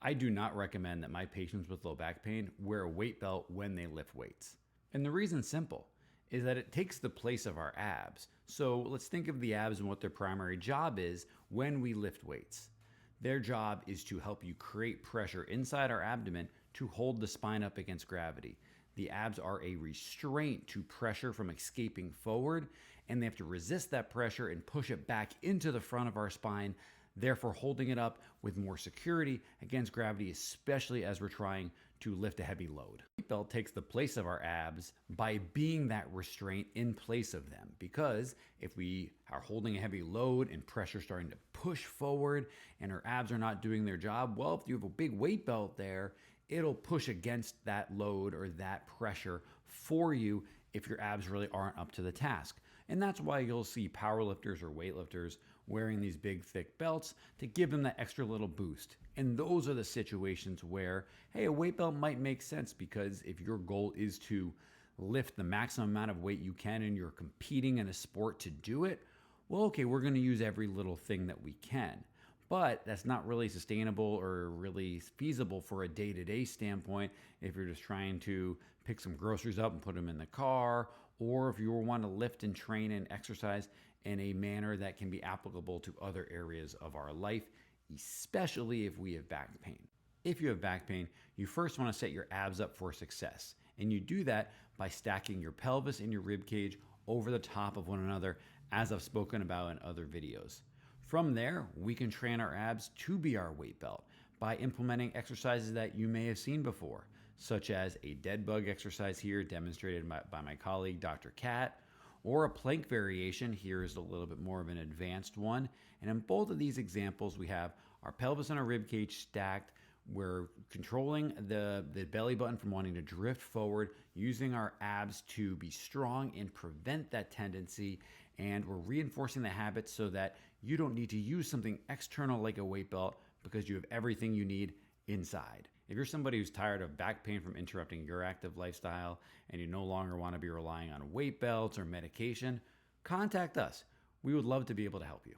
I do not recommend that my patients with low back pain wear a weight belt when they lift weights. And the reason's simple, is that it takes the place of our abs. So let's think of the abs and what their primary job is when we lift weights. Their job is to help you create pressure inside our abdomen to hold the spine up against gravity. The abs are a restraint to pressure from escaping forward, and they have to resist that pressure and push it back into the front of our spine, therefore holding it up with more security against gravity, especially as we're trying to lift a heavy load. The weight belt takes the place of our abs by being that restraint in place of them, because if we are holding a heavy load and pressure starting to push forward and our abs are not doing their job, well, if you have a big weight belt there, it'll push against that load or that pressure for you if your abs really aren't up to the task. And that's why you'll see powerlifters or weightlifters wearing these big thick belts to give them that extra little boost. And those are the situations where, hey, a weight belt might make sense, because if your goal is to lift the maximum amount of weight you can and you're competing in a sport to do it, well, okay, we're going to use every little thing that we can. But that's not really sustainable or really feasible for a day-to-day standpoint if you're just trying to pick some groceries up and put them in the car, or if you want to lift and train and exercise in a manner that can be applicable to other areas of our life, especially if we have back pain. If you have back pain, you first want to set your abs up for success. And you do that by stacking your pelvis and your rib cage over the top of one another, as I've spoken about in other videos. From there, we can train our abs to be our weight belt by implementing exercises that you may have seen before, such as a dead bug exercise here demonstrated by my colleague, Dr. Kat, or a plank variation. Here is a little bit more of an advanced one. And in both of these examples, we have our pelvis and our rib cage stacked. We're controlling the belly button from wanting to drift forward, using our abs to be strong and prevent that tendency. And we're reinforcing the habit so that you don't need to use something external like a weight belt, because you have everything you need inside. If you're somebody who's tired of back pain from interrupting your active lifestyle and you no longer want to be relying on weight belts or medication, contact us. We would love to be able to help you.